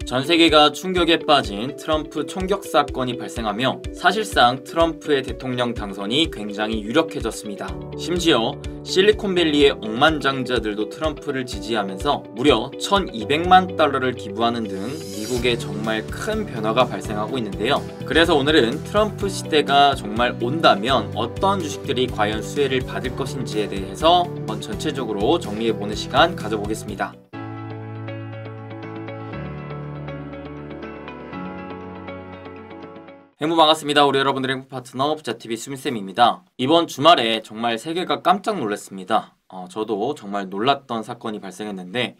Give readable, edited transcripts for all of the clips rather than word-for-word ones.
전 세계가 충격에 빠진 트럼프 총격 사건이 발생하며 사실상 트럼프의 대통령 당선이 굉장히 유력해졌습니다. 심지어 실리콘밸리의 억만장자들도 트럼프를 지지하면서 무려 1200만 달러를 기부하는 등 미국에 정말 큰 변화가 발생하고 있는데요. 그래서 오늘은 트럼프 시대가 정말 온다면 어떤 주식들이 과연 수혜를 받을 것인지에 대해서 한번 전체적으로 정리해보는 시간 가져보겠습니다. 행부 반갑습니다. 우리 여러분들의 행부 파트너 부자TV 수민쌤입니다. 이번 주말에 정말 세계가 깜짝 놀랐습니다. 저도 정말 놀랐던 사건이 발생했는데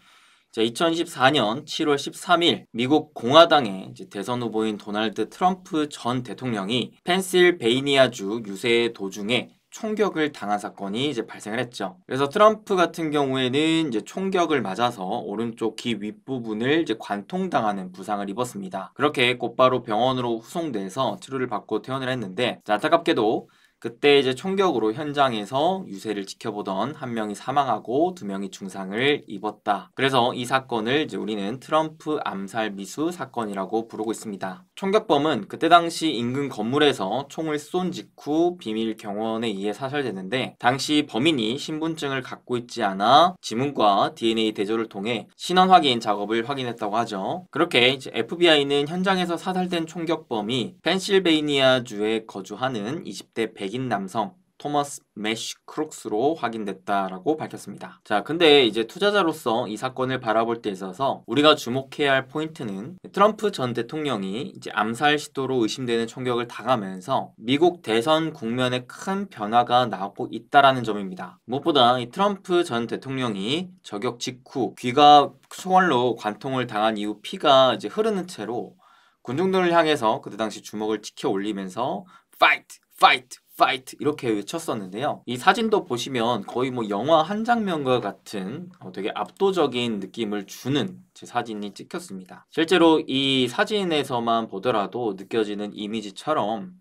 2024년 7월 13일 미국 공화당의 대선 후보인 도널드 트럼프 전 대통령이 펜실베이니아주 유세 도중에 총격을 당한 사건이 발생을 했죠. 그래서 트럼프 같은 경우에는 총격을 맞아서 오른쪽 귀 윗부분을 관통당하는 부상을 입었습니다. 그렇게 곧바로 병원으로 후송돼서 치료를 받고 퇴원을 했는데, 안타깝게도 그때 총격으로 현장에서 유세를 지켜보던 한 명이 사망하고 두 명이 중상을 입었다. 그래서 이 사건을 우리는 트럼프 암살 미수 사건이라고 부르고 있습니다. 총격범은 그때 당시 인근 건물에서 총을 쏜 직후 비밀 경호원에 의해 사살됐는데, 당시 범인이 신분증을 갖고 있지 않아 지문과 DNA 대조를 통해 신원 확인 작업을 확인했다고 하죠. 그렇게 FBI는 현장에서 사살된 총격범이 펜실베이니아주에 거주하는 20대 백인 남성 토머스 매쉬 크룩스로 확인됐다라고 밝혔습니다. 자, 근데 투자자로서 이 사건을 바라볼 때 있어서 우리가 주목해야 할 포인트는 트럼프 전 대통령이 암살 시도로 의심되는 총격을 당하면서 미국 대선 국면에 큰 변화가 나오고 있다라는 점입니다. 무엇보다 이 트럼프 전 대통령이 저격 직후 귀가 총알로 관통을 당한 이후 피가 흐르는 채로 군중들을 향해서 그때 당시 주먹을 치켜 올리면서 Fight! Fight! Fight! 이렇게 외쳤었는데요. 이 사진도 보시면 거의 영화 한 장면과 같은 되게 압도적인 느낌을 주는 사진이 찍혔습니다. 실제로 이 사진에서만 보더라도 느껴지는 이미지처럼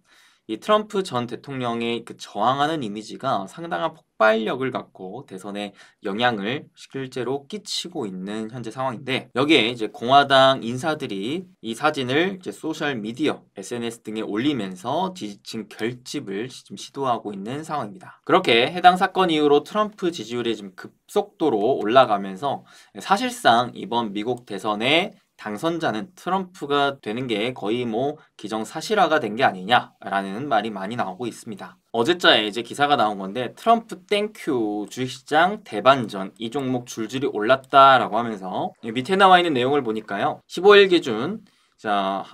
이 트럼프 전 대통령의 저항하는 이미지가 상당한 폭발력을 갖고 대선에 영향을 실제로 끼치고 있는 현재 상황인데, 여기에 공화당 인사들이 이 사진을 소셜미디어, SNS 등에 올리면서 지지층 결집을 지금 시도하고 있는 상황입니다. 그렇게 해당 사건 이후로 트럼프 지지율이 지금 급속도로 올라가면서 사실상 이번 미국 대선에 당선자는 트럼프가 되는 게 거의 기정사실화가 된 게 아니냐라는 말이 많이 나오고 있습니다. 어제자에 기사가 나온 건데, 트럼프 땡큐 주식시장 대반전 이 종목 줄줄이 올랐다라고 하면서 밑에 나와 있는 내용을 보니까요, 15일 기준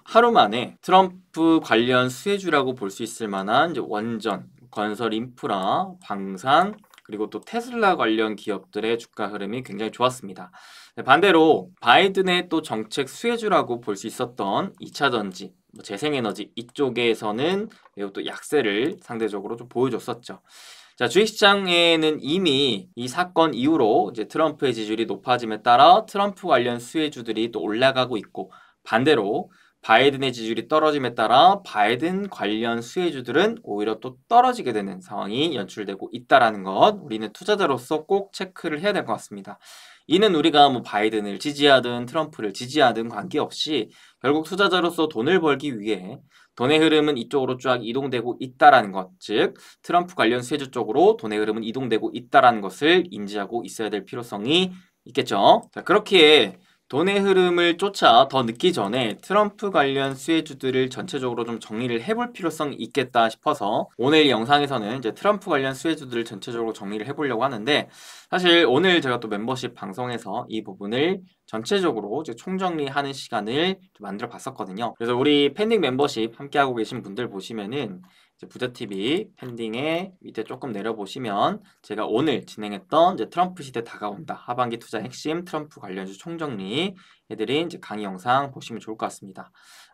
하루 만에 트럼프 관련 수혜주라고 볼 수 있을 만한 원전, 건설 인프라, 방산, 그리고 또 테슬라 관련 기업들의 주가 흐름이 굉장히 좋았습니다. 반대로 바이든의 또 정책 수혜주라고 볼 수 있었던 2차전지, 재생에너지 이쪽에서는 매우 또 약세를 상대적으로 좀 보여줬었죠. 자, 주식시장에는 이미 이 사건 이후로 트럼프의 지지율이 높아짐에 따라 트럼프 관련 수혜주들이 또 올라가고 있고, 반대로 바이든의 지지율이 떨어짐에 따라 바이든 관련 수혜주들은 오히려 또 떨어지게 되는 상황이 연출되고 있다는 것, 우리는 투자자로서 꼭 체크를 해야 될 것 같습니다. 이는 우리가 바이든을 지지하든 트럼프를 지지하든 관계없이 결국 투자자로서 돈을 벌기 위해 돈의 흐름은 이쪽으로 쫙 이동되고 있다는 것, 즉 트럼프 관련 수혜주 쪽으로 돈의 흐름은 이동되고 있다는 것을 인지하고 있어야 될 필요성이 있겠죠. 자, 그렇기에 돈의 흐름을 쫓아 더 늦기 전에 트럼프 관련 수혜주들을 전체적으로 좀 정리를 해볼 필요성이 있겠다 싶어서 오늘 영상에서는 트럼프 관련 수혜주들을 전체적으로 정리를 해보려고 하는데, 사실 오늘 제가 또 멤버십 방송에서 이 부분을 전체적으로 총정리하는 시간을 만들어 봤었거든요. 그래서 우리 팬딩 멤버십 함께하고 계신 분들 보시면은 부자TV 팬딩에 밑에 조금 내려보시면 제가 오늘 진행했던 트럼프 시대 다가온다, 하반기 투자 핵심 트럼프 관련주 총정리 해드린 강의 영상 보시면 좋을 것 같습니다.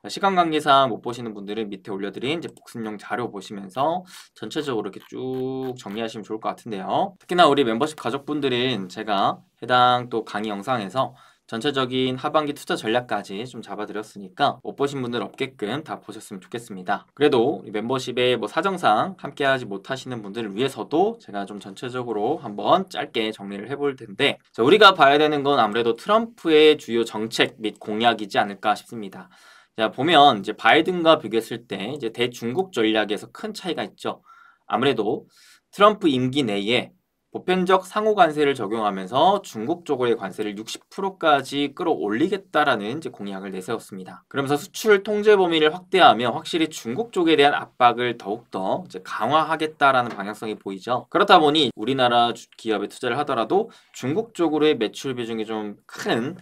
시간 관계상 못 보시는 분들은 밑에 올려드린 복습용 자료 보시면서 전체적으로 이렇게 쭉 정리하시면 좋을 것 같은데요. 특히나 우리 멤버십 가족분들은 제가 해당 또 강의 영상에서 전체적인 하반기 투자 전략까지 좀 잡아드렸으니까 못 보신 분들 없게끔 다 보셨으면 좋겠습니다. 그래도 멤버십에 뭐 사정상 함께하지 못하시는 분들을 위해서도 제가 좀 전체적으로 한번 짧게 정리를 해볼 텐데, 자, 우리가 봐야 되는 건 아무래도 트럼프의 주요 정책 및 공약이지 않을까 싶습니다. 자, 보면 이제 바이든과 비교했을 때 이제 대중국 전략에서 큰 차이가 있죠. 아무래도 트럼프 임기 내에 보편적 상호 관세를 적용하면서 중국 쪽의 관세를 60%까지 끌어올리겠다라는 이제 공약을 내세웠습니다. 그러면서 수출 통제 범위를 확대하며 확실히 중국 쪽에 대한 압박을 더욱더 이제 강화하겠다라는 방향성이 보이죠. 그렇다 보니 우리나라 기업에 투자를 하더라도 중국 쪽으로의 매출 비중이 좀 큰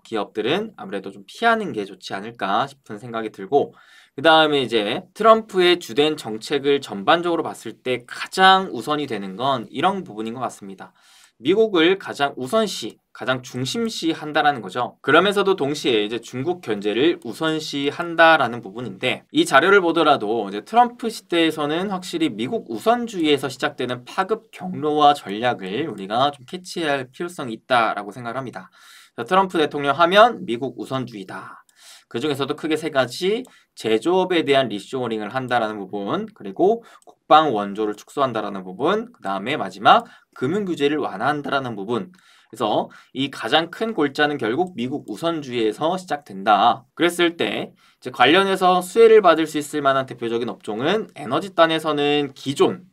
기업들은 아무래도 좀 피하는 게 좋지 않을까 싶은 생각이 들고, 그 다음에 이제 트럼프의 주된 정책을 전반적으로 봤을 때 가장 우선이 되는 건 이런 부분인 것 같습니다. 미국을 가장 우선시, 가장 중심시 한다라는 거죠. 그러면서도 동시에 이제 중국 견제를 우선시 한다라는 부분인데, 이 자료를 보더라도 이제 트럼프 시대에서는 확실히 미국 우선주의에서 시작되는 파급 경로와 전략을 우리가 좀 캐치해야 할 필요성이 있다라고 생각합니다. 트럼프 대통령 하면 미국 우선주의다. 그 중에서도 크게 세 가지: 제조업에 대한 리쇼어링을 한다라는 부분, 그리고 국방 원조를 축소한다라는 부분, 그 다음에 마지막 금융 규제를 완화한다라는 부분. 그래서 이 가장 큰 골자는 결국 미국 우선주의에서 시작된다. 그랬을 때 이제 관련해서 수혜를 받을 수 있을 만한 대표적인 업종은 에너지단에서는 기존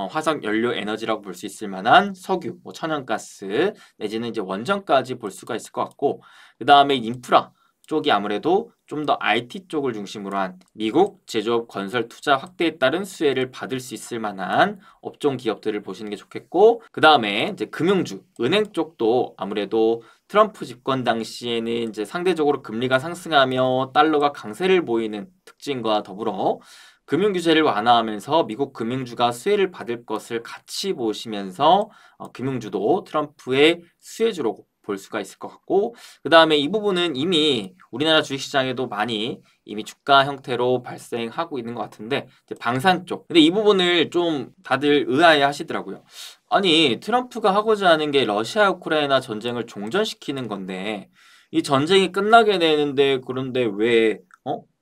화석 연료 에너지라고 볼 수 있을 만한 석유, 뭐 천연가스 내지는 이제 원전까지 볼 수가 있을 것 같고, 그 다음에 인프라 쪽이 아무래도 좀 더 IT 쪽을 중심으로 한 미국 제조업 건설 투자 확대에 따른 수혜를 받을 수 있을 만한 업종 기업들을 보시는 게 좋겠고, 그 다음에 이제 금융주, 은행 쪽도 아무래도 트럼프 집권 당시에는 이제 상대적으로 금리가 상승하며 달러가 강세를 보이는 특징과 더불어 금융 규제를 완화하면서 미국 금융주가 수혜를 받을 것을 같이 보시면서 금융주도 트럼프의 수혜주로 볼 수가 있을 것 같고, 그 다음에 이 부분은 이미 우리나라 주식시장에도 많이 이미 주가 형태로 발생하고 있는 것 같은데, 이제 방산 쪽. 근데 이 부분을 좀 다들 의아해 하시더라고요. 아니, 트럼프가 하고자 하는 게 러시아 우크라이나 전쟁을 종전시키는 건데, 이 전쟁이 끝나게 되는데, 그런데 왜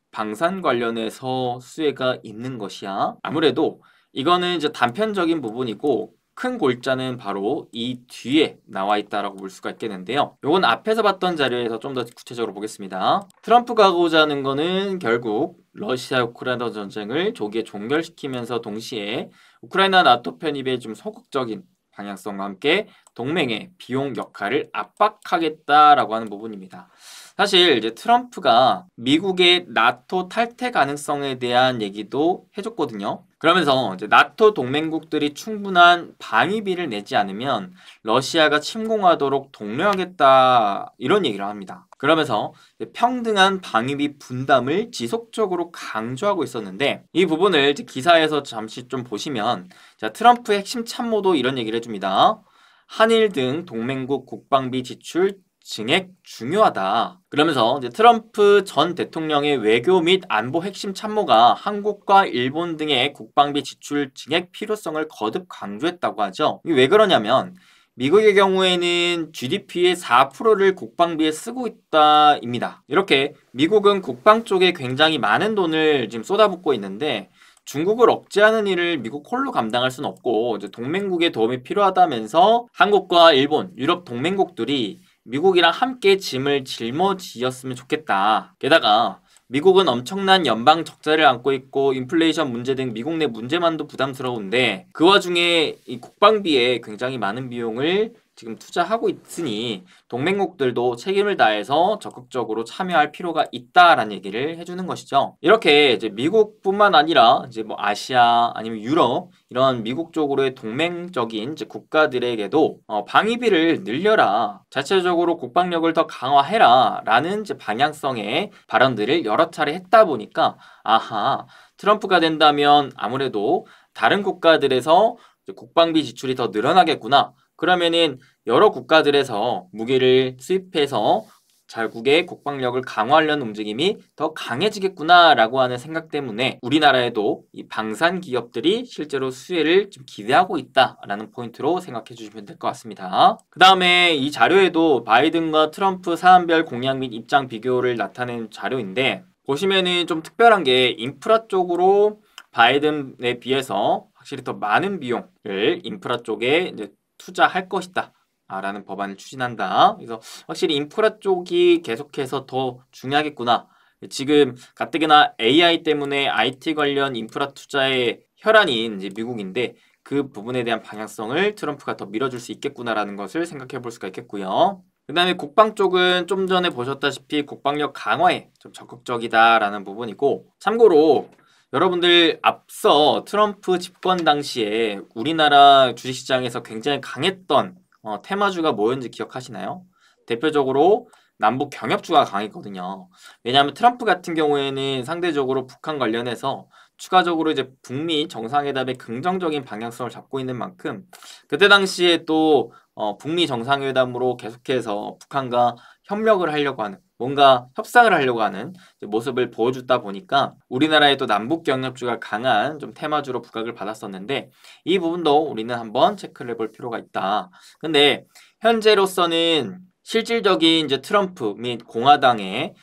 방산 관련해서 수혜가 있는 것이야? 아무래도 이거는 이제 단편적인 부분이고, 큰 골자는 바로 이 뒤에 나와 있다라고 볼 수가 있겠는데요. 요건 앞에서 봤던 자료에서 좀 더 구체적으로 보겠습니다. 트럼프가 하고자 하는 거는 결국 러시아 우크라이나 전쟁을 조기에 종결시키면서 동시에 우크라이나 나토 편입에 좀 소극적인 방향성과 함께 동맹의 비용 역할을 압박하겠다라고 하는 부분입니다. 사실 이제 트럼프가 미국의 나토 탈퇴 가능성에 대한 얘기도 해줬거든요. 그러면서 이제 나토 동맹국들이 충분한 방위비를 내지 않으면 러시아가 침공하도록 독려하겠다, 이런 얘기를 합니다. 그러면서 평등한 방위비 분담을 지속적으로 강조하고 있었는데, 이 부분을 이제 기사에서 잠시 좀 보시면, 자, 트럼프의 핵심 참모도 이런 얘기를 해줍니다. 한일 등 동맹국 국방비 지출 증액 중요하다. 그러면서 이제 트럼프 전 대통령의 외교 및 안보 핵심 참모가 한국과 일본 등의 국방비 지출 증액 필요성을 거듭 강조했다고 하죠. 이게 왜 그러냐면 미국의 경우에는 GDP의 4%를 국방비에 쓰고 있다입니다. 이렇게 미국은 국방 쪽에 굉장히 많은 돈을 지금 쏟아붓고 있는데, 중국을 억제하는 일을 미국 홀로 감당할 수는 없고 이제 동맹국의 도움이 필요하다면서 한국과 일본, 유럽 동맹국들이 미국이랑 함께 짐을 짊어지었으면 좋겠다. 게다가 미국은 엄청난 연방 적자를 안고 있고 인플레이션 문제 등 미국 내 문제만도 부담스러운데, 그 와중에 이 국방비에 굉장히 많은 비용을 지금 투자하고 있으니 동맹국들도 책임을 다해서 적극적으로 참여할 필요가 있다라는 얘기를 해주는 것이죠. 이렇게 이제 미국뿐만 아니라 이제 뭐 아시아 아니면 유럽 이런 미국 쪽으로의 동맹적인 이제 국가들에게도 방위비를 늘려라, 자체적으로 국방력을 더 강화해라 라는 이제 방향성의 발언들을 여러 차례 했다 보니까, 아하, 트럼프가 된다면 아무래도 다른 국가들에서 국방비 지출이 더 늘어나겠구나. 그러면은 여러 국가들에서 무기를 수입해서 자국의 국방력을 강화하려는 움직임이 더 강해지겠구나라고 하는 생각 때문에 우리나라에도 이 방산 기업들이 실제로 수혜를 좀 기대하고 있다라는 포인트로 생각해 주시면 될 것 같습니다. 그 다음에 이 자료에도 바이든과 트럼프 사안별 공약 및 입장 비교를 나타낸 자료인데 보시면은 좀 특별한 게 인프라 쪽으로 바이든에 비해서 확실히 더 많은 비용을 인프라 쪽에 이제 투자할 것이다. 라는 법안을 추진한다. 그래서 확실히 인프라 쪽이 계속해서 더 중요하겠구나. 지금 가뜩이나 AI 때문에 IT 관련 인프라 투자의 혈안인 이제 미국인데 그 부분에 대한 방향성을 트럼프가 더 밀어줄 수 있겠구나라는 것을 생각해 볼 수가 있겠고요. 그 다음에 국방 쪽은 좀 전에 보셨다시피 국방력 강화에 좀 적극적이다라는 부분이고 참고로 여러분들 앞서 트럼프 집권 당시에 우리나라 주식시장에서 굉장히 강했던 테마주가 뭐였는지 기억하시나요? 대표적으로 남북 경협주가 강했거든요. 왜냐하면 트럼프 같은 경우에는 상대적으로 북한 관련해서 추가적으로 이제 북미 정상회담의 긍정적인 방향성을 잡고 있는 만큼 그때 당시에 또 북미 정상회담으로 계속해서 북한과 협력을 하려고 하는 뭔가 협상을 하려고 하는 모습을 보여주다 보니까 우리나라의 또 남북 경협주가 강한 좀 테마주로 부각을 받았었는데 이 부분도 우리는 한번 체크를 해볼 필요가 있다. 근데 현재로서는 실질적인 이제 트럼프 및 공화당의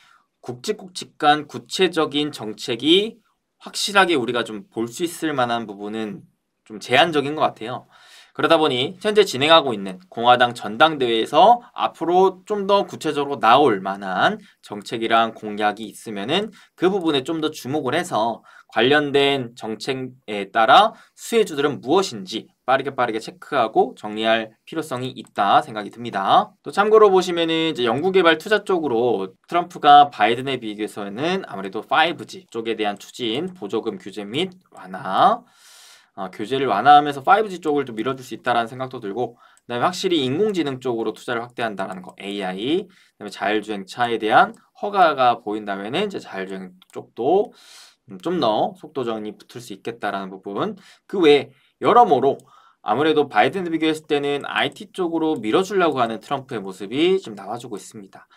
굵직굵직한 구체적인 정책이 확실하게 우리가 좀 볼 수 있을 만한 부분은 좀 제한적인 것 같아요. 그러다 보니 현재 진행하고 있는 공화당 전당대회에서 앞으로 좀 더 구체적으로 나올 만한 정책이랑 공약이 있으면은 그 부분에 좀 더 주목을 해서 관련된 정책에 따라 수혜주들은 무엇인지 빠르게 체크하고 정리할 필요성이 있다 생각이 듭니다. 또 참고로 보시면은 이제 연구개발 투자 쪽으로 트럼프가 바이든에 비교해서는 아무래도 5G 쪽에 대한 추진, 보조금 규제 및 완화 교제를 완화하면서 5G 쪽을 좀 밀어줄 수 있다라는 생각도 들고 그다음에 확실히 인공지능 쪽으로 투자를 확대한다는 거 AI 그다음에 자율주행차에 대한 허가가 보인다면은 이제 자율주행 쪽도 좀 더 속도전이 붙을 수 있겠다라는 부분 그 외에 여러모로 아무래도 바이든에 비교했을 때는 IT 쪽으로 밀어주려고 하는 트럼프의 모습이 지금 나와주고 있습니다.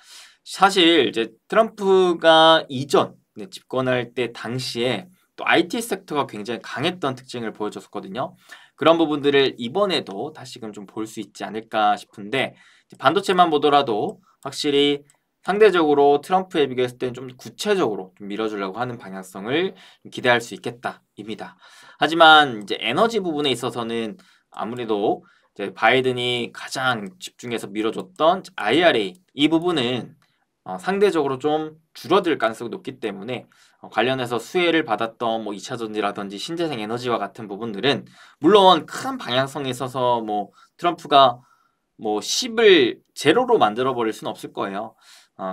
사실 이제 트럼프가 이전 집권할 때 당시에 또 IT 섹터가 굉장히 강했던 특징을 보여줬었거든요. 그런 부분들을 이번에도 다시금 좀 볼 수 있지 않을까 싶은데 반도체만 보더라도 확실히 상대적으로 트럼프에 비교했을 때는 좀 구체적으로 좀 밀어주려고 하는 방향성을 기대할 수 있겠다입니다. 하지만 이제 에너지 부분에 있어서는 아무래도 이제 바이든이 가장 집중해서 밀어줬던 IRA 이 부분은 상대적으로 좀 줄어들 가능성이 높기 때문에 관련해서 수혜를 받았던 뭐 2차 전지라든지 신재생 에너지와 같은 부분들은 물론 큰 방향성에 있어서 뭐 트럼프가 뭐 10을 제로로 만들어 버릴 수는 없을 거예요.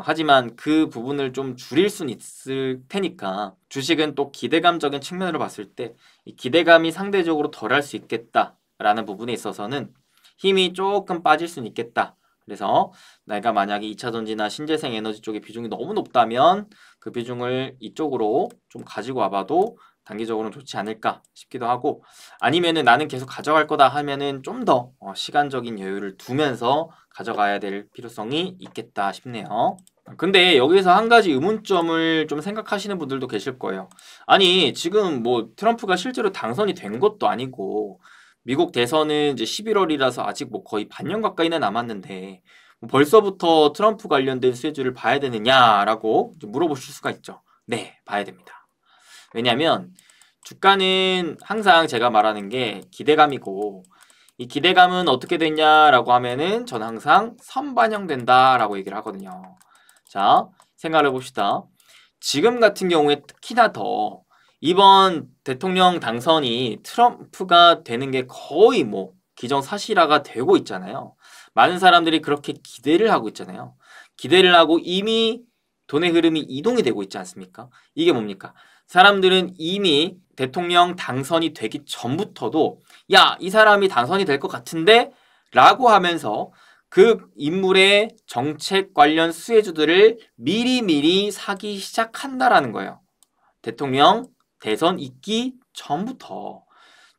하지만 그 부분을 좀 줄일 수는 있을 테니까 주식은 또 기대감적인 측면으로 봤을 때 이 기대감이 상대적으로 덜할 수 있겠다라는 부분에 있어서는 힘이 조금 빠질 수는 있겠다. 그래서 내가 만약에 2차 전지나 신재생 에너지 쪽의 비중이 너무 높다면 그 비중을 이쪽으로 좀 가지고 와봐도 단기적으로는 좋지 않을까 싶기도 하고 아니면은 나는 계속 가져갈 거다 하면은 좀 더 시간적인 여유를 두면서 가져가야 될 필요성이 있겠다 싶네요. 근데 여기서 한 가지 의문점을 좀 생각하시는 분들도 계실 거예요. 아니 지금 뭐 트럼프가 실제로 당선이 된 것도 아니고 미국 대선은 이제 11월이라서 아직 뭐 거의 반년 가까이나 남았는데 뭐 벌써부터 트럼프 관련된 수혜주를 봐야 되느냐라고 물어보실 수가 있죠. 네, 봐야 됩니다. 왜냐하면 주가는 항상 제가 말하는 게 기대감이고 이 기대감은 어떻게 됐냐라고 하면은 저는 항상 선반영된다라고 얘기를 하거든요. 자, 생각을 해봅시다. 지금 같은 경우에 특히나 더 이번 대통령 당선이 트럼프가 되는 게 거의 뭐 기정사실화가 되고 있잖아요. 많은 사람들이 그렇게 기대를 하고 있잖아요. 기대를 하고 이미 돈의 흐름이 이동이 되고 있지 않습니까? 이게 뭡니까? 사람들은 이미 대통령 당선이 되기 전부터도 야, 이 사람이 당선이 될 것 같은데? 라고 하면서 그 인물의 정책 관련 수혜주들을 미리미리 사기 시작한다라는 거예요. 대통령 대선 있기 전부터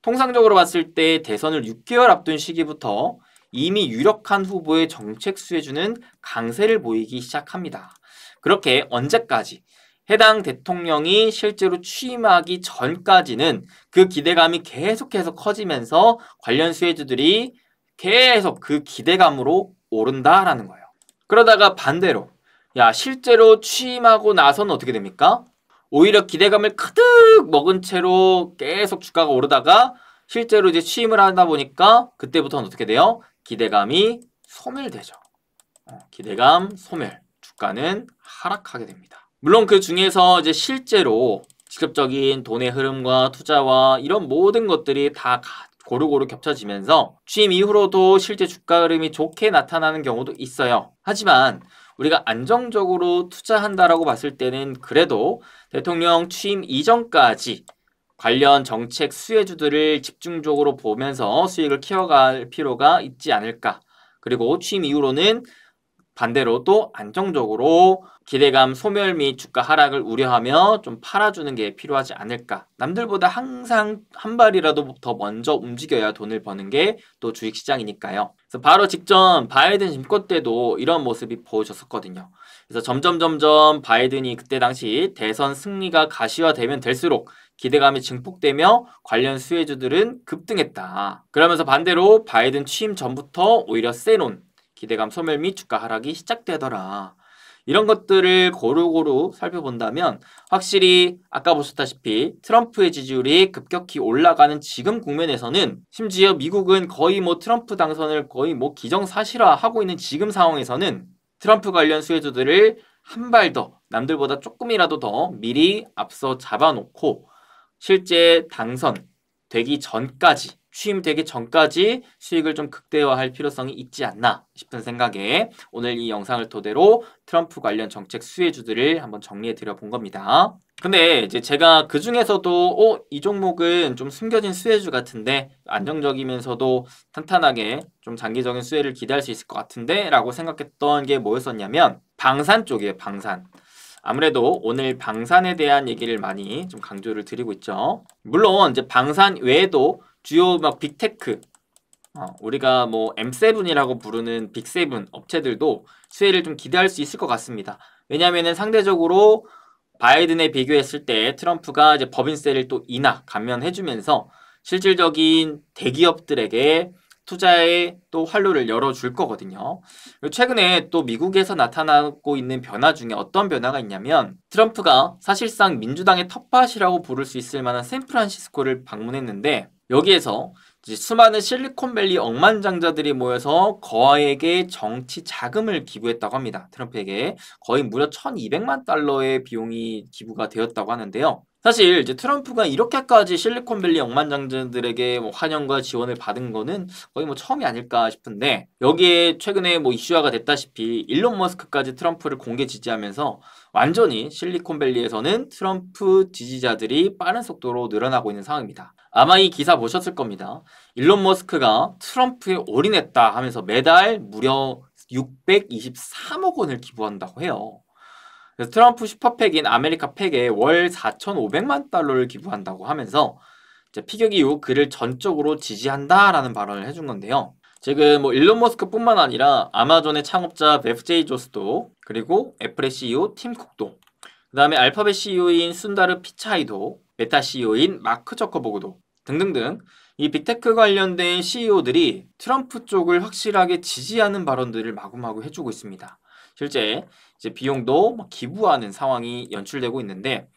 통상적으로 봤을 때 대선을 6개월 앞둔 시기부터 이미 유력한 후보의 정책 수혜주는 강세를 보이기 시작합니다. 그렇게 언제까지? 해당 대통령이 실제로 취임하기 전까지는 그 기대감이 계속해서 커지면서 관련 수혜주들이 계속 그 기대감으로 오른다라는 거예요. 그러다가 반대로 야 실제로 취임하고 나서는 어떻게 됩니까? 오히려 기대감을 가득 먹은 채로 계속 주가가 오르다가 실제로 이제 취임을 하다 보니까 그때부터는 어떻게 돼요? 기대감이 소멸되죠. 기대감 소멸, 주가는 하락하게 됩니다. 물론 그 중에서 이제 실제로 직접적인 돈의 흐름과 투자와 이런 모든 것들이 다 고루고루 겹쳐지면서 취임 이후로도 실제 주가 흐름이 좋게 나타나는 경우도 있어요. 하지만 우리가 안정적으로 투자한다라고 봤을 때는 그래도 대통령 취임 이전까지 관련 정책 수혜주들을 집중적으로 보면서 수익을 키워갈 필요가 있지 않을까. 그리고 취임 이후로는 반대로 또 안정적으로 기대감 소멸 및 주가 하락을 우려하며 좀 팔아주는 게 필요하지 않을까. 남들보다 항상 한 발이라도 더 먼저 움직여야 돈을 버는 게 또 주식시장이니까요. 그래서 바로 직전 바이든 집권 때도 이런 모습이 보여졌었거든요. 그래서 점점 바이든이 그때 당시 대선 승리가 가시화되면 될수록 기대감이 증폭되며 관련 수혜주들은 급등했다. 그러면서 반대로 바이든 취임 전부터 오히려 세논 기대감 소멸 및 주가 하락이 시작되더라. 이런 것들을 고루고루 살펴본다면 확실히 아까 보셨다시피 트럼프의 지지율이 급격히 올라가는 지금 국면에서는 심지어 미국은 거의 뭐 트럼프 당선을 거의 뭐 기정사실화하고 있는 지금 상황에서는 트럼프 관련 수혜주들을 한 발 더 남들보다 조금이라도 더 미리 앞서 잡아놓고 실제 당선되기 전까지 취임되기 전까지 수익을 좀 극대화할 필요성이 있지 않나 싶은 생각에 오늘 이 영상을 토대로 트럼프 관련 정책 수혜주들을 한번 정리해 드려 본 겁니다. 근데 이제 제가 그 중에서도 이 종목은 좀 숨겨진 수혜주 같은데 안정적이면서도 탄탄하게 좀 장기적인 수혜를 기대할 수 있을 것 같은데 라고 생각했던 게 뭐였었냐면 방산 쪽이에요. 방산. 아무래도 오늘 방산에 대한 얘기를 많이 좀 강조를 드리고 있죠. 물론 이제 방산 외에도 주요 막 빅테크 우리가 뭐 M7이라고 부르는 빅7 업체들도 수혜를 좀 기대할 수 있을 것 같습니다. 왜냐하면 상대적으로 바이든에 비교했을 때 트럼프가 이제 법인세를 또 감면해주면서 실질적인 대기업들에게 투자에 또 활로를 열어줄 거거든요. 최근에 또 미국에서 나타나고 있는 변화 중에 어떤 변화가 있냐면 트럼프가 사실상 민주당의 텃밭이라고 부를 수 있을 만한 샌프란시스코를 방문했는데 여기에서 이제 수많은 실리콘밸리 억만장자들이 모여서 거액의 정치 자금을 기부했다고 합니다. 트럼프에게 거의 무려 1200만 달러의 비용이 기부가 되었다고 하는데요. 사실 이제 트럼프가 이렇게까지 실리콘밸리 억만장자들에게 뭐 환영과 지원을 받은 거는 거의 뭐 처음이 아닐까 싶은데 여기에 최근에 뭐 이슈화가 됐다시피 일론 머스크까지 트럼프를 공개 지지하면서 완전히 실리콘밸리에서는 트럼프 지지자들이 빠른 속도로 늘어나고 있는 상황입니다. 아마 이 기사 보셨을 겁니다. 일론 머스크가 트럼프에 올인했다 하면서 매달 무려 623억 원을 기부한다고 해요. 그래서 트럼프 슈퍼팩인 아메리카 팩에 월 4,500만 달러를 기부한다고 하면서 이제 피격 이후 그를 전적으로 지지한다라는 발언을 해준 건데요. 지금 뭐 일론 머스크뿐만 아니라 아마존의 창업자 베프 제이조스도 그리고 애플의 CEO 팀 쿡도 그 다음에 알파벳 CEO인 순다르 피차이도 메타 CEO인 마크 저커버그도 등등등 이 빅테크 관련된 CEO들이 트럼프 쪽을 확실하게 지지하는 발언들을 마구마구 해주고 있습니다. 실제 이제 비용도 막 기부하는 상황이 연출되고 있는데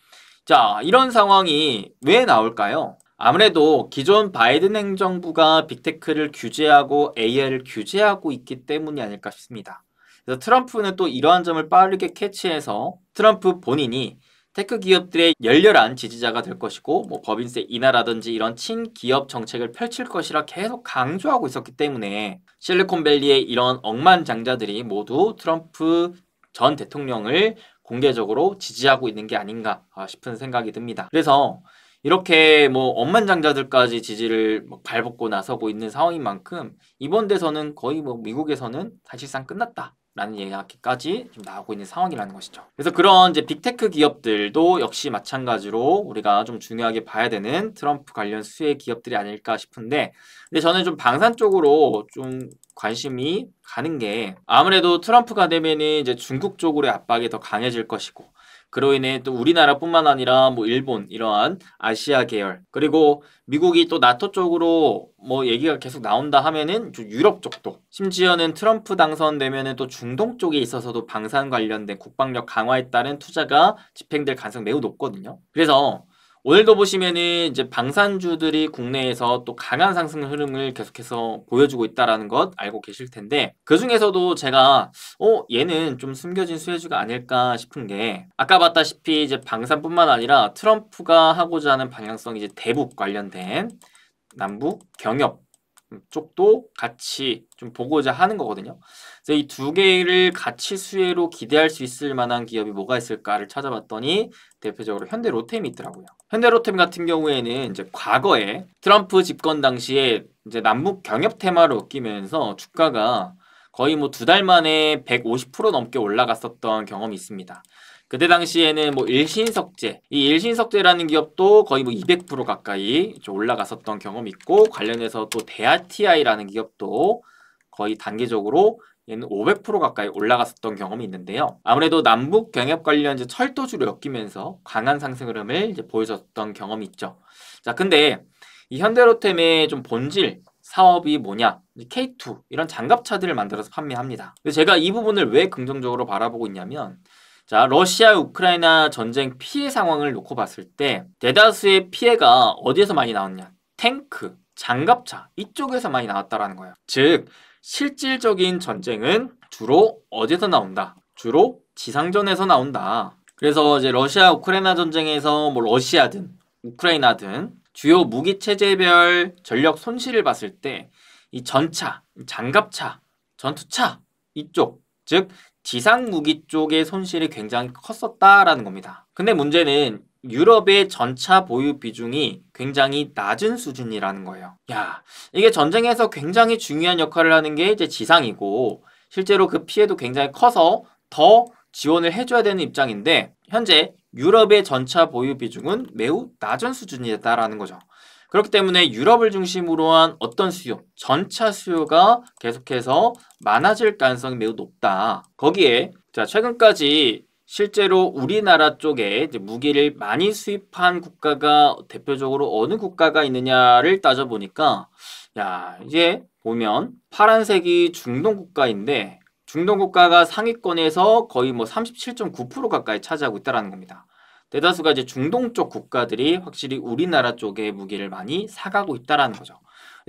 자 이런 상황이 왜 나올까요? 아무래도 기존 바이든 행정부가 빅테크를 규제하고 AI를 규제하고 있기 때문이 아닐까 싶습니다. 그래서 트럼프는 또 이러한 점을 빠르게 캐치해서 트럼프 본인이 테크 기업들의 열렬한 지지자가 될 것이고 뭐 법인세 인하라든지 이런 친기업 정책을 펼칠 것이라 계속 강조하고 있었기 때문에 실리콘밸리의 이런 억만장자들이 모두 트럼프 전 대통령을 공개적으로 지지하고 있는 게 아닌가 싶은 생각이 듭니다. 그래서 이렇게 뭐 억만장자들까지 지지를 발벗고 나서고 있는 상황인 만큼 이번 대선은 거의 뭐 미국에서는 사실상 끝났다 라는 이야기까지 좀 나오고 있는 상황이라는 것이죠. 그래서 그런 이제 빅테크 기업들도 역시 마찬가지로 우리가 좀 중요하게 봐야 되는 트럼프 관련 수혜 기업들이 아닐까 싶은데, 근데 저는 좀 방산 쪽으로 좀 관심이 가는 게, 아무래도 트럼프가 되면은 이제 중국 쪽으로의 압박이 더 강해질 것이고, 그로 인해 또 우리나라뿐만 아니라 뭐 일본 이러한 아시아 계열, 그리고 미국이 또 나토 쪽으로 뭐 얘기가 계속 나온다 하면은 좀 유럽 쪽도, 심지어는 트럼프 당선되면은 또 중동 쪽에 있어서도 방산 관련된 국방력 강화에 따른 투자가 집행될 가능성이 매우 높거든요. 그래서 오늘도 보시면은 이제 방산주들이 국내에서 또 강한 상승 흐름을 계속해서 보여주고 있다라는 것 알고 계실 텐데, 그 중에서도 제가 얘는 좀 숨겨진 수혜주가 아닐까 싶은 게, 아까 봤다시피 이제 방산뿐만 아니라 트럼프가 하고자 하는 방향성이 이제 대북 관련된 남북 경협 쪽도 같이 좀 보고자 하는 거거든요. 그래서 이 두 개를 같이 수혜로 기대할 수 있을 만한 기업이 뭐가 있을까를 찾아봤더니 대표적으로 현대로템이 있더라고요. 현대로템 같은 경우에는 이제 과거에 트럼프 집권 당시에 이제 남북 경협 테마를 웃기면서 주가가 거의 뭐 2달 만에 150% 넘게 올라갔었던 경험이 있습니다. 그때 당시에는 뭐 일신석재, 이 일신석재라는 기업도 거의 뭐 200% 가까이 좀 올라갔었던 경험이 있고, 관련해서 또 대아티아이라는 기업도 거의 단기적으로 얘는 500% 가까이 올라갔었던 경험이 있는데요. 아무래도 남북 경협 관련 이제 철도주로 엮이면서 강한 상승 흐름을 이제 보여줬던 경험이 있죠. 자, 근데 이 현대로템의 좀 본질 사업이 뭐냐? K2 이런 장갑차들을 만들어서 판매합니다. 근데 제가 이 부분을 왜 긍정적으로 바라보고 있냐면, 자, 러시아 우크라이나 전쟁 피해 상황을 놓고 봤을 때 대다수의 피해가 어디에서 많이 나왔냐? 탱크, 장갑차 이쪽에서 많이 나왔다라는 거예요. 즉, 실질적인 전쟁은 주로 어디서 나온다? 주로 지상전에서 나온다. 그래서 이제 러시아 우크라이나 전쟁에서 뭐 러시아든 우크라이나든 주요 무기 체제별 전력 손실을 봤을 때 이 전차, 장갑차, 전투차 이쪽, 즉 지상 무기 쪽의 손실이 굉장히 컸었다라는 겁니다. 근데 문제는 유럽의 전차 보유 비중이 굉장히 낮은 수준이라는 거예요. 야, 이게 전쟁에서 굉장히 중요한 역할을 하는 게 이제 지상이고, 실제로 그 피해도 굉장히 커서 더 지원을 해줘야 되는 입장인데, 현재 유럽의 전차 보유 비중은 매우 낮은 수준이다라는 거죠. 그렇기 때문에 유럽을 중심으로 한 어떤 수요, 전차 수요가 계속해서 많아질 가능성이 매우 높다. 거기에 자, 최근까지 실제로 우리나라 쪽에 이제 무기를 많이 수입한 국가가 대표적으로 어느 국가가 있느냐를 따져보니까, 야, 이제 보면 파란색이 중동 국가인데, 중동 국가가 상위권에서 거의 뭐 37.9% 가까이 차지하고 있다는 겁니다. 대다수가 이제 중동 쪽 국가들이 확실히 우리나라 쪽의 무기를 많이 사가고 있다는 거죠.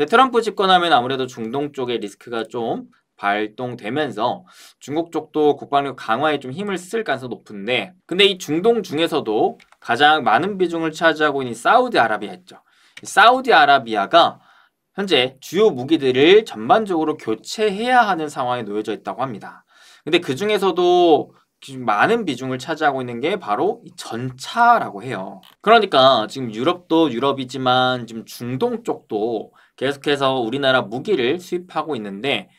트럼프 집권하면 아무래도 중동 쪽의 리스크가 좀 발동되면서 중국 쪽도 국방력 강화에 좀 힘을 쓸 가능성이 높은데, 근데 이 중동 중에서도 가장 많은 비중을 차지하고 있는 사우디아라비아 있죠. 사우디아라비아가 현재 주요 무기들을 전반적으로 교체해야 하는 상황에 놓여져 있다고 합니다. 근데 그 중에서도 많은 비중을 차지하고 있는 게 바로 이 전차라고 해요. 그러니까 지금 유럽도 유럽이지만 지금 중동 쪽도 계속해서 우리나라 무기를 수입하고 있는데,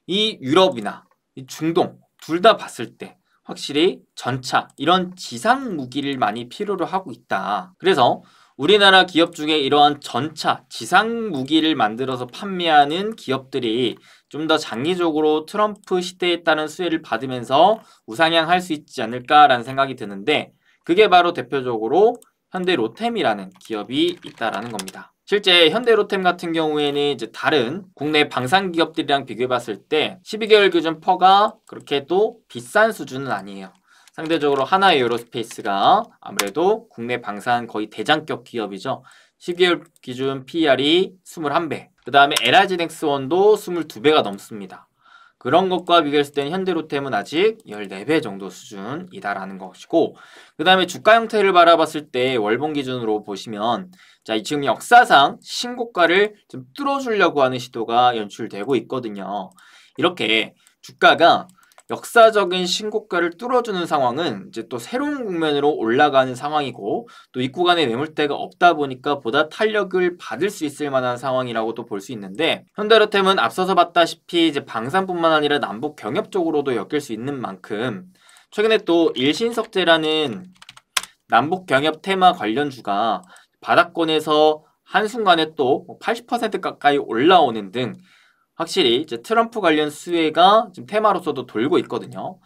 이 유럽이나 이 중동 둘 다 봤을 때 확실히 전차 이런 지상 무기를 많이 필요로 하고 있다. 그래서 우리나라 기업 중에 이러한 전차, 지상 무기를 만들어서 판매하는 기업들이 좀 더 장기적으로 트럼프 시대에 따른 수혜를 받으면서 우상향할 수 있지 않을까라는 생각이 드는데, 그게 바로 대표적으로 현대로템이라는 기업이 있다라는 겁니다. 실제 현대로템 같은 경우에는 이제 다른 국내 방산 기업들이랑 비교해 봤을 때 12개월 기준 퍼가 그렇게 또 비싼 수준은 아니에요. 상대적으로 하나에어로스페이스가 아무래도 국내 방산 거의 대장격 기업이죠. 12개월 기준 PER이 21배. 그 다음에 LIG넥스원도 22배가 넘습니다. 그런 것과 비교했을 때는 현대로템은 아직 14배 정도 수준이다라는 것이고, 그 다음에 주가 형태를 바라봤을 때 월봉 기준으로 보시면, 자, 지금 역사상 신고가를 좀 뚫어주려고 하는 시도가 연출되고 있거든요. 이렇게 주가가 역사적인 신고가를 뚫어주는 상황은 이제 또 새로운 국면으로 올라가는 상황이고 또 이 구간에 매물대가 없다 보니까 보다 탄력을 받을 수 있을 만한 상황이라고도 볼 수 있는데 현대로템은 앞서서 봤다시피 이제 방산뿐만 아니라 남북 경협 쪽으로도 엮일 수 있는 만큼 최근에 또 일신석재라는 남북 경협 테마 관련주가 바닥권에서 한순간에 또 80% 가까이 올라오는 등 확실히 이제 트럼프 관련 수혜가 지금 테마로서도 돌고 있거든요.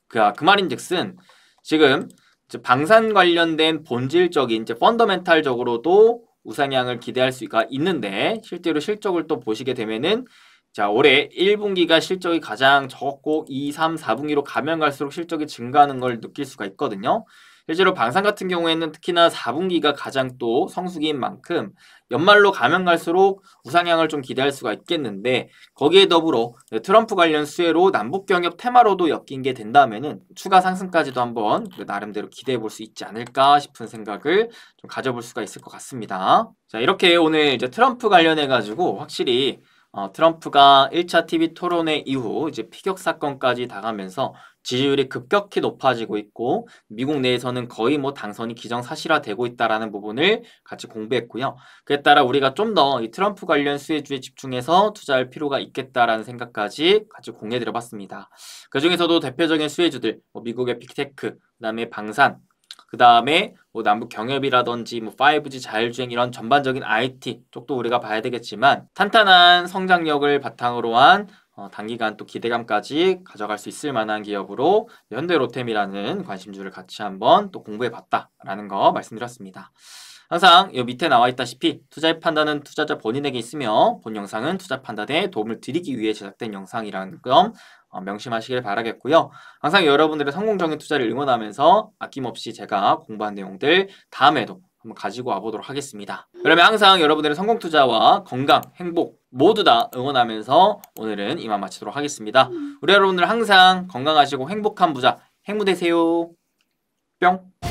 그 말인즉슨 지금 이제 방산 관련된 본질적인 이제 펀더멘탈적으로도 우상향을 기대할 수가 있는데 실제로 실적을 또 보시게 되면은 자 올해 1분기가 실적이 가장 적었고 2, 3, 4분기로 가면 갈수록 실적이 증가하는 걸 느낄 수가 있거든요. 실제로 방산 같은 경우에는 특히나 4분기가 가장 또 성수기인 만큼 연말로 가면 갈수록 우상향을 좀 기대할 수가 있겠는데 거기에 더불어 트럼프 관련 수혜로 남북 경협 테마로도 엮인 게 된다면은 추가 상승까지도 한번 나름대로 기대해 볼 수 있지 않을까 싶은 생각을 좀 가져볼 수가 있을 것 같습니다. 자, 이렇게 오늘 이제 트럼프 관련해 가지고 확실히 트럼프가 1차 TV 토론회 이후 이제 피격 사건까지 당하면서 지지율이 급격히 높아지고 있고 미국 내에서는 거의 뭐 당선이 기정사실화되고 있다라는 부분을 같이 공부했고요. 그에 따라 우리가 좀 더 이 트럼프 관련 수혜주에 집중해서 투자할 필요가 있겠다라는 생각까지 같이 공유해드려봤습니다. 그 중에서도 대표적인 수혜주들, 뭐 미국의 빅테크, 그다음에 방산, 그 다음에 뭐 남북 경협이라든지 뭐 5G 자율주행 이런 전반적인 IT 쪽도 우리가 봐야 되겠지만 탄탄한 성장력을 바탕으로 한 단기간 또 기대감까지 가져갈 수 있을 만한 기업으로 현대로템이라는 관심주를 같이 한번 또 공부해봤다라는 거 말씀드렸습니다. 항상 이 밑에 나와 있다시피 투자의 판단은 투자자 본인에게 있으며 본 영상은 투자 판단에 도움을 드리기 위해 제작된 영상이라는 점 명심하시길 바라겠고요. 항상 여러분들의 성공적인 투자를 응원하면서 아낌없이 제가 공부한 내용들 다음에도 한번 가지고 와보도록 하겠습니다. 그러면 항상 여러분들의 성공 투자와 건강, 행복 모두 다 응원하면서 오늘은 이만 마치도록 하겠습니다. 우리 여러분들 항상 건강하시고 행복한 부자, 행무 되세요. 뿅!